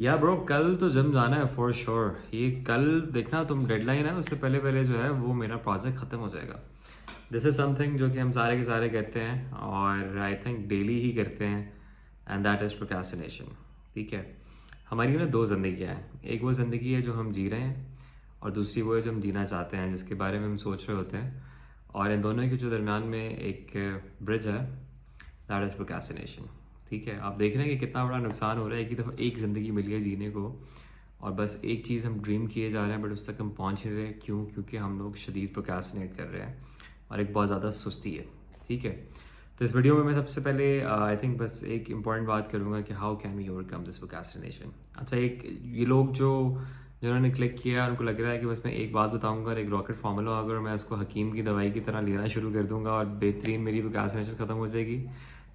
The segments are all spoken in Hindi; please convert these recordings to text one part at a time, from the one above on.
या ब्रो कल तो जिम जाना है फॉर श्योर। ये कल देखना, तुम डेडलाइन है उससे पहले पहले जो है वो मेरा प्रोजेक्ट ख़त्म हो जाएगा। दिस इज़ समथिंग जो कि हम सारे के सारे करते हैं और आई थिंक डेली ही करते हैं, एंड दैट इज़ प्रोक्रेस्टिनेशन। ठीक है, हमारी ना दो ज़िंदगियाँ हैं। एक वो ज़िंदगी है जो हम जी रहे हैं और दूसरी वो है जो हम जीना चाहते हैं, जिसके बारे में हम सोच रहे होते हैं। और इन दोनों के जो दरमियान में एक ब्रिज है, दैट इज़ प्रोक्रेस्टिनेशन। ठीक है, आप देख रहे हैं कि कितना बड़ा नुकसान हो रहा है। एक ही दफ़ा एक ज़िंदगी मिली है जीने को और बस एक चीज़ हम ड्रीम किए जा रहे हैं, बट उस तक हम पहुंच नहीं रहे। क्यों? क्योंकि हम लोग शदीद प्रोक्रेस्टिनेट कर रहे हैं और एक बहुत ज़्यादा सुस्ती है। ठीक है, तो इस वीडियो में मैं सबसे पहले आई थिंक बस एक इम्पॉर्टेंट बात करूँगा कि how can we overcome this procrastination. अच्छा, एक ये लोग जिन्होंने क्लिक किया, उनको लग रहा है कि बस मैं एक बात बताऊंगा और एक रॉकेट फार्मूला होगा और मैं उसको हकीम की दवाई की तरह लेना शुरू कर दूंगा और बेहतरीन मेरी प्रोक्रेस्टिनेशन ख़त्म हो जाएगी।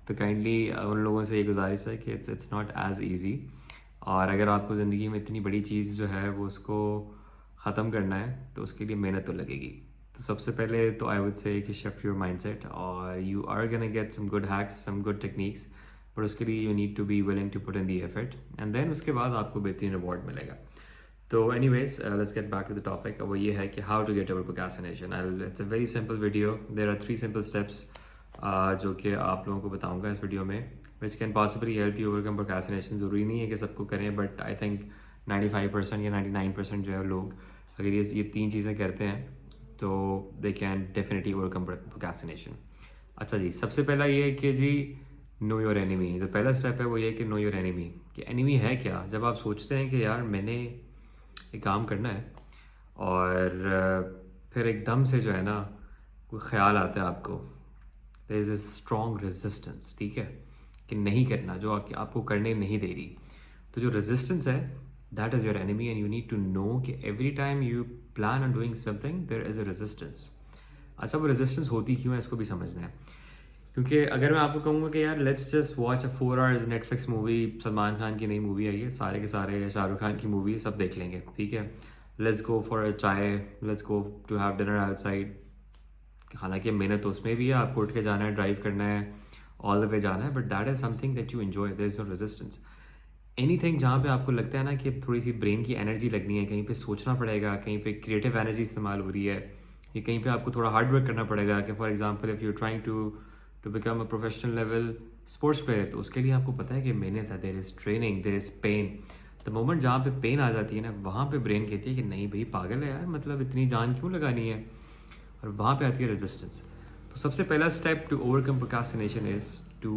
तो काइंडली उन लोगों से ये गुजारिश है कि इट्स नॉट एज ईजी। और अगर आपको ज़िंदगी में इतनी बड़ी चीज़ जो है वो उसको ख़त्म करना है तो उसके लिए मेहनत तो लगेगी। तो सबसे पहले तो आई वुड से कि शिफ्ट योर माइंडसेट, और you are gonna get some good hacks, some good techniques, but उसके लिए you need to be willing to put in the effort, and then उसके बाद आपको बेहतरीन रिवॉर्ड मिलेगा। तो anyways let's get back to the topic. वो ये है कि how to get over procrastination. It's a very simple video. There are 3 simple steps जो कि आप लोगों को बताऊंगा इस वीडियो में, which can possibly help you overcome procrastination. ज़रूरी नहीं है कि सबको करें, बट आई थिंक 95% या 99% जो है लोग अगर ये 3 चीज़ें करते हैं तो they can definitely overcome procrastination. अच्छा जी, सबसे पहला ये है कि जी नो योर एनिमी। जो पहला स्टेप है वो ये है कि नो योर एनिमी। कि एनिमी है क्या? जब आप सोचते हैं कि यार मैंने एक काम करना है और फिर एकदम से जो है ना कोई ख्याल आता है आपको, there is a strong resistance. ठीक है, कि नहीं करना, जो आपको करने नहीं दे रही। तो जो रेजिस्टेंस है that is your enemy, and you need to know कि every time you plan on doing something there is a resistance. अच्छा, वो रेजिस्टेंस होती क्यों है इसको भी समझना है। क्योंकि अगर मैं आपको कहूँगा कि यार let's just watch a 4 hours Netflix movie, Salman Khan की नई मूवी आई है, सारे के सारे शाहरुख खान की मूवी सब देख लेंगे। ठीक है, let's go for a chai, let's go to have dinner outside. हालांकि मेहनत तो उसमें भी है, आपको उठ के जाना है, ड्राइव करना है, ऑल द वे जाना है, but that is something that you enjoy, there is no resistance. Anything जहाँ पे आपको लगता है ना कि थोड़ी सी ब्रेन की एनर्जी लगनी है, कहीं पे सोचना पड़ेगा, कहीं पे क्रिएटिव एनर्जी इस्तेमाल हो रही है, या कहीं पे आपको थोड़ा हार्ड वर्क करना पड़ेगा। कि for example if you trying to become a professional level sports player, तो उसके लिए आपको पता है कि मेहनत है, there is training, there is pain. The moment जहाँ पे पेन आ जाती है ना, वहाँ पे ब्रेन कहती है कि नहीं भाई पागल है यार, मतलब इतनी जान क्यों लगानी है, और वहाँ पे आती है रेजिस्टेंस। तो सबसे पहला step to overcome procrastination is to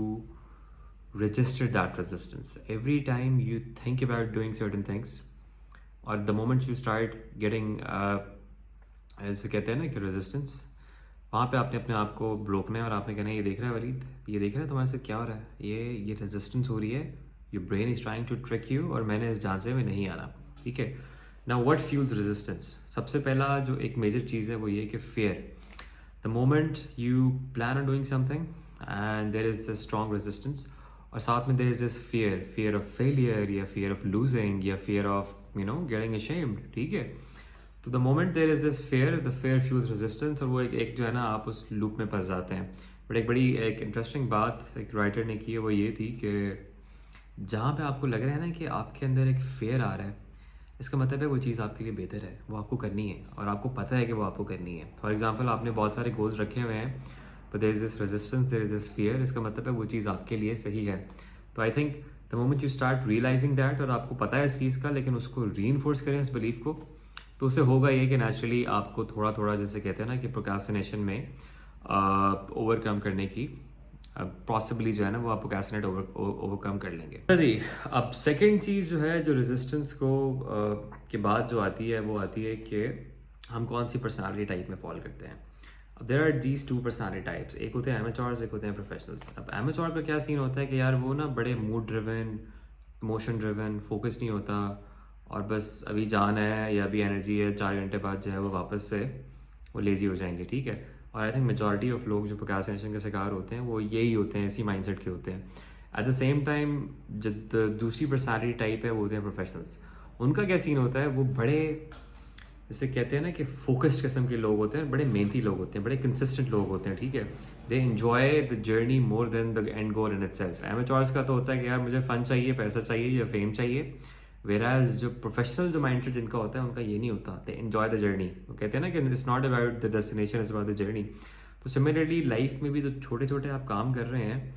register that resistance every time you think about doing certain things, or the moment you start getting ऐसे कहते हैं ना कि रेजिस्टेंस, वहाँ पे आपने अपने आप को रोकना है और आपने कहना है ये देख रहा है वलीद, ये देख रहा है तुम्हारे साथ क्या हो रहा है, ये रेजिस्टेंस हो रही है, your brain is trying to trick you और मैंने इस झांसे में नहीं आना। ठीक है, नाउ व्हाट फ्यूल्स रेजिस्टेंस। सबसे पहला जो एक मेजर चीज़ है वो ये कि fear. The moment you plan on doing something and there is a strong resistance, और साथ में there is this fear of failure, या फियर ऑफ लूजिंग, या फियर ऑफ गेटिंग अशेम्ड। ठीक है, तो the moment there is this fear, the fear fuels resistance, और वो एक जो है ना आप उस लूप में फंस जाते हैं। बट एक बड़ी एक इंटरेस्टिंग बात एक राइटर ने की है, वो ये थी कि जहाँ पे आपको लग रहा है ना कि आपके अंदर एक फेयर आ रहा है, इसका मतलब है वो चीज़ आपके लिए बेहतर है, वो आपको करनी है और आपको पता है कि वो आपको करनी है। फॉर एग्जांपल आपने बहुत सारे गोल्स रखे हुए हैं, but there is this resistance, there is this fear, इसका मतलब है वो चीज़ आपके लिए सही है। तो I think the moment you start realising that, और आपको पता है इस चीज़ का, लेकिन उसको रीइंफोर्स करें उस बिलीफ को, तो उससे होगा ये कि नेचुरली आपको थोड़ा थोड़ा, जैसे कहते हैं ना कि प्रोक्रेस्टिनेशन में ओवरकम करने की पॉसिबली जो है ना वो आप प्रोक्रेस्टिनेट ओवरकम कर लेंगे। अच्छा जी, अब सेकंड चीज़ जो है, जो रेजिस्टेंस को के बाद जो आती है वो आती है कि हम कौन सी पर्सनालिटी टाइप में फॉल करते हैं। अब there are these 2 personality types, एक होते हैं एमेच्योर्स, एक होते हैं प्रोफेशनल्स। अब एमेच्योर का क्या सीन होता है कि यार वो ना बड़े mood driven, emotion driven, focus नहीं होता, और बस अभी जाना है या अभी एनर्जी है, 4 घंटे बाद जो है वो वापस से वो लेजी हो जाएंगे। ठीक है, और आई थिंक मेजॉरिटी ऑफ लोग जो प्रोक्रेस्टिनेशन के शिकार होते हैं वो यही होते हैं, इसी माइंडसेट के होते हैं। एट द सेम टाइम जो दूसरी पर्सनालिटी टाइप है वो होते हैं प्रोफेशनल्स। उनका क्या सीन होता है, वो बड़े जैसे कहते हैं ना कि फोकस्ड किस्म के लोग होते हैं, बड़े मेहनती लोग होते हैं, बड़े कंसिस्टेंट लोग होते हैं। ठीक है, they enjoy the journey more than the end goal in itself. Amateurs का तो होता है कि यार मुझे फन चाहिए, पैसा चाहिए या फेम चाहिए, वेराज जो प्रोफेशनल जो माइंडसेट जिनका होता है उनका ये नहीं होता, दे एंजॉय द जर्नी। वो कहते हैं ना कि it's not about the destination, it's about the journey. तो सिमिलरली लाइफ में भी जो छोटे छोटे आप काम कर रहे हैं,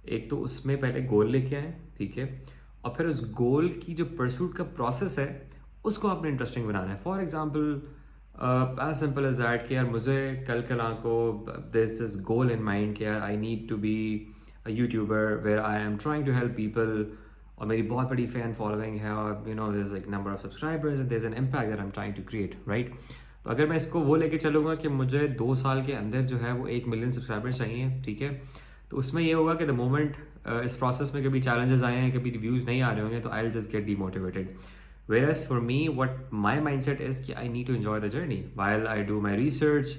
एक तो उसमें पहले गोल लेके आए, ठीक है, और फिर उस गोल की जो परसूट का प्रोसेस है उसको आपने इंटरेस्टिंग बनाना है। For example as simple as that कि यार मुझे कल को this is goal in mind कि यार I need to be a YouTuber where I am trying to help people, और मेरी बहुत बड़ी फैन फॉलोइंग है, और you know there is like number of subscribers and there is an impact that I am trying to create, right. तो अगर मैं इसको वो लेके चलूँगा कि मुझे 2 साल के अंदर जो है वो 1 मिलियन सब्सक्राइबर्स चाहिए, ठीक है, तो उसमें ये होगा कि द मोमेंट इस प्रोसेस में कभी चैलेंजेस आए हैं, कभी व्यूज़ नहीं आ रहे होंगे, तो I will just get demotivated. Whereas for me, what my mindset is कि I need to enjoy the journey while I do my research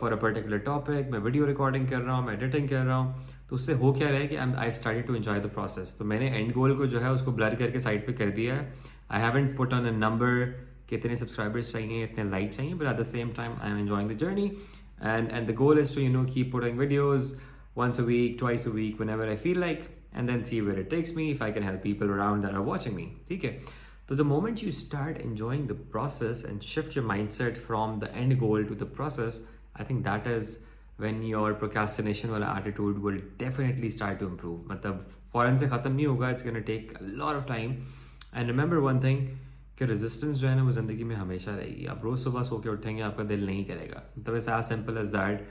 for a particular topic, मैं वीडियो रिकॉर्डिंग कर रहा हूँ, मैं एडिटिंग कर रहा हूँ, तो उससे हो क्या रहा है कि I started to enjoy the process. तो मैंने एंड गोल को जो है उसको ब्लर करके साइड पे कर दिया है। I haven't put on a number कि इतने सब्सक्राइबर्स चाहिए, इतने लाइक चाहिए, but at the same time I am enjoying the journey and the goal is to keep putting videos once a week, twice a week, whenever I feel like, and then see where it takes me, if I can help people around that are watching me, ठीक है। So the moment you start enjoying the process and shift your mindset from the end goal to the process, I think that is when your procrastination वाला attitude will definitely start to improve। मतलब फौरन से ख़त्म नहीं होगा, it's gonna take a lot of time। And remember one thing कि रेजिस्टेंस जो है ना वो ज़िंदगी में हमेशा रहेगी। आप रोज़ सुबह सो के उठेंगे, आपका दिल नहीं करेगा। मतलब it's as simple as that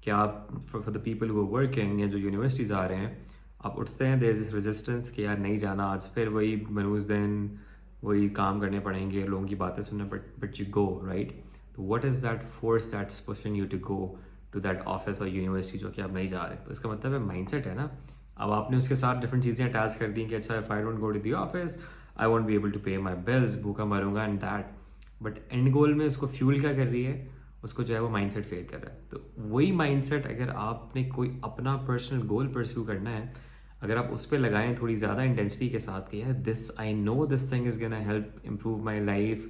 कि आप for the people who are working या जो यूनिवर्सिटीज़ आ रहे हैं, आप उठते हैं, देयर इज रेजिस्टेंस कि यार नहीं जाना आज, फिर वही मनूज दिन, वही काम करने पड़ेंगे, लोगों की बातें सुनना, बट यू गो, राइट। तो what is that force that's pushing you to go to that office और यूनिवर्सिटी जो कि आप नहीं जा रहे? तो इसका मतलब है माइंडसेट है ना। अब आपने उसके साथ डिफरेंट चीज़ें अटैच कर दी कि अच्छा if I don't go to the office I won't be able to pay my bills, भूखा मरूंगा and that. But end goal में उसको फ्यूल क्या कर रही है? उसको जो है वो माइंडसेट फेल कर रहा है। तो वही माइंडसेट अगर आपने कोई अपना पर्सनल गोल परस्यू करना है, अगर आप उस पर लगाएं थोड़ी ज़्यादा इंटेंसिटी के साथ कि है this I know this thing is gonna help improve my life,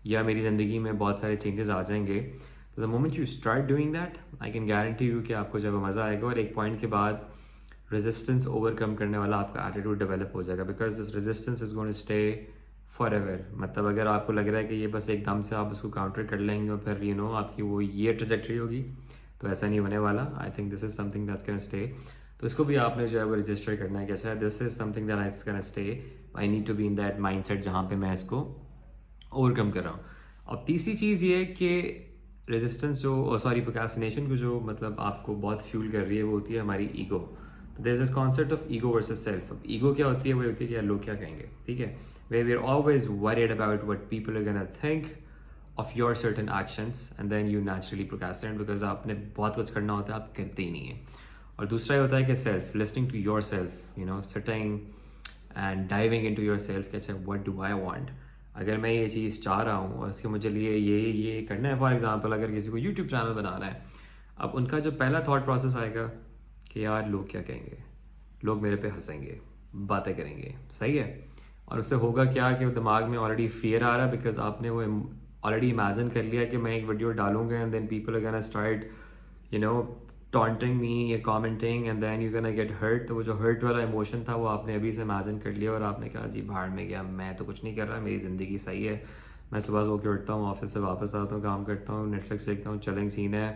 या मेरी ज़िंदगी में बहुत सारे चेंजेस आ जाएंगे, तो the moment you start doing that, I can guarantee you कि आपको जब मज़ा आएगा और एक पॉइंट के बाद रेजिस्टेंस ओवरकम करने वाला आपका एटीट्यूड डेवलप हो जाएगा, because this resistance is going to stay forever. मतलब अगर आपको लग रहा है कि ये बस एकदम से आप उसको काउंटर कर लेंगे और फिर आपकी वो ये ट्रजेक्टरी होगी, तो ऐसा नहीं होने वाला। I think this is something that's gonna stay. तो इसको भी आपने जो है वो रजिस्टर करना है, कैसा है this is something that is gonna stay, I need to be in that mindset जहाँ पे मैं इसको ओवरकम कर रहा हूँ। अब तीसरी चीज़ ये कि रेजिस्टेंस जो प्रोक्रेस्टिनेशन को जो मतलब आपको बहुत फ्यूल कर रही है, वो होती है हमारी ईगो। तो there is this concept of ego versus self. अब ईगो क्या होती है? वो होती है कि यार लोग क्या कहेंगे, ठीक है, where we're always worried about what people are gonna think of your certain actions and then you naturally procrastinate because आपने बहुत कुछ करना होता है, आप करते ही नहीं है। और दूसरा ये होता है कि self, listening to yourself, sitting and diving into yourself कि अच्छा what do I want, अगर मैं ये चीज़ चाह रहा हूँ और इसके मुझे लिए ये करना है। फॉर एग्जांपल अगर किसी को यूट्यूब चैनल बनाना है, अब उनका जो पहला थॉट प्रोसेस आएगा कि यार लोग क्या कहेंगे, लोग मेरे पे हंसेंगे, बातें करेंगे, सही है। और उससे होगा क्या कि वो दिमाग में ऑलरेडी फियर आ रहा है, बिकॉज आपने वो ऑलरेडी इमेजिन कर लिया कि मैं एक वीडियो डालूंगा and then people are gonna start taunting me या commenting and then you gonna get hurt. तो वो जो हर्ट वाला इमोशन था वो आपने अभी से इमेजिन कर लिया और आपने कहा जी भाड़ में गया, मैं तो कुछ नहीं कर रहा, मेरी ज़िंदगी सही है, मैं सुबह सो के उठता हूँ, ऑफिस से वापस आता हूँ, काम करता हूँ, नेटफ्लिक्स देखता हूँ, चलेंग सीन है,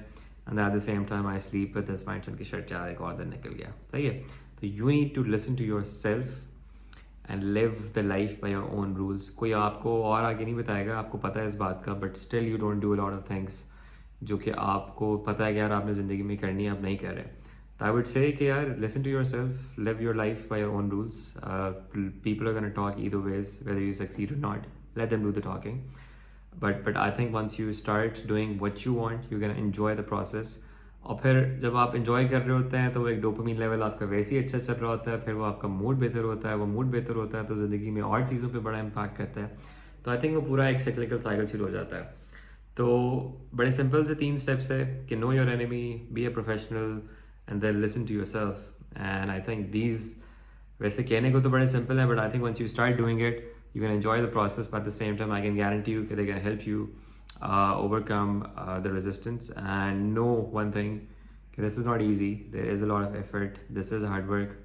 and at the same time I sleep with this mindset की शर्ट यार एक और दिन निकल गया, सही है। तो you need to listen to yourself and live the life by your own rules. कोई आपको और आगे नहीं बताएगा, आपको पता है इस बात का, but still you don't do a lot of things जो कि आपको पता है कि यार आपने ज़िंदगी में करनी है, आप नहीं कर रहे। तो आई वुड से कि यार listen to yourself, live your life by your own rules. People are gonna talk either ways, whether you succeed or not, let them do the talking, but I think once you start doing what you want, you can enjoy the process. और फिर जब आप इन्जॉय कर रहे होते हैं तो वो एक डोपामिन लेवल आपका वैसे ही अच्छा चल रहा होता है, फिर वो आपका मूड बेहतर होता है, वो मूड बेहतर होता है तो ज़िंदगी में और चीज़ों पे बड़ा इम्पैक्ट करता है। तो आई थिंक वो पूरा एक साइक्लिकल साइकिल शुरू हो जाता है। तो बड़े सिंपल से 3 स्टेप्स है कि know your enemy, be a professional and then listen to yourself. And I think these वैसे कहने को तो बड़े सिंपल है, but I think once you start doing it you can enjoy the process, but at the same time I can guarantee you that they can help you overcome the resistance. And know one thing, this is not easy, there is a lot of effort, this is hard work,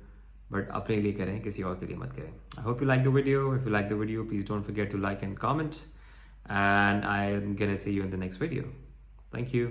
but अपने लिए करें, किसी और के लिए मत करें. I hope you like the video. If you like the video, please don't forget to like and comment, and I'm gonna see you in the next video. Thank you.